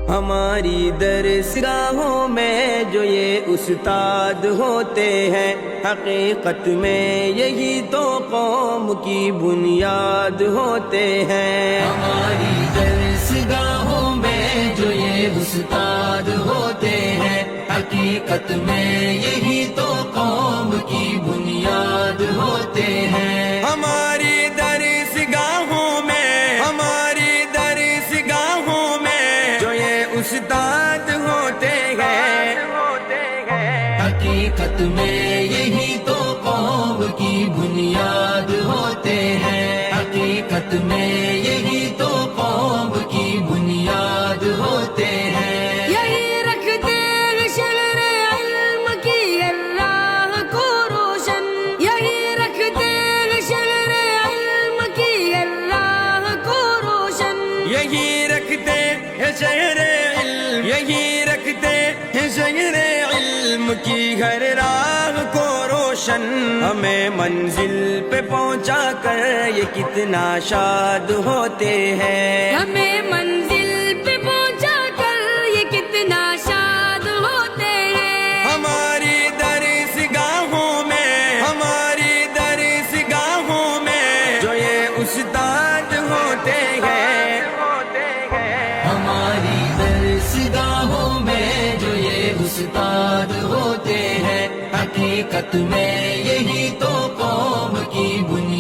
ہماری درسگاہوں میں جو یہ استاد ہوتے ہیں، حقیقت میں یہی تو قوم کی بنیاد ہوتے ہیں۔ ہماری درسگاہوں میں جو یہ استاد ہوتے ہیں، حقیقت میں یہی تو قوم کی بنیاد ہوتے ہیں۔ ہماری درسگاہوں میں، ہماری درسگاہوں میں جو یہ استاد ہوتے ہیں، حقیقت میں یہی تو قوم کی بنیاد ہوتے ہیں۔ حقیقت میں یہی تو قوم کی بنیاد ہوتے ہیں۔ یہی رکھتے ہیں شہر علم کی اللہ کو روشن، یہی رکھتے ہیں شہر علم کی اللہ کو روشن، یہی رکھتے ہیں شہر علم، یہی رکھتے ہیں شہر علم کی ہر راہ کو روشن۔ ہمیں منزل پہ پہنچا کر یہ کتنا شاد ہوتے ہیں۔ ہمیں منزل پہ پہنچا کر یہ کتنا شاد ہوتے ہیں۔ ہماری درسگاہوں میں، ہماری درسگاہوں میں جو یہ استاد ہوتے ہیں، ہماری درسگاہوں میں جو یہ استاد ہوتے ہیں، حقیقت میں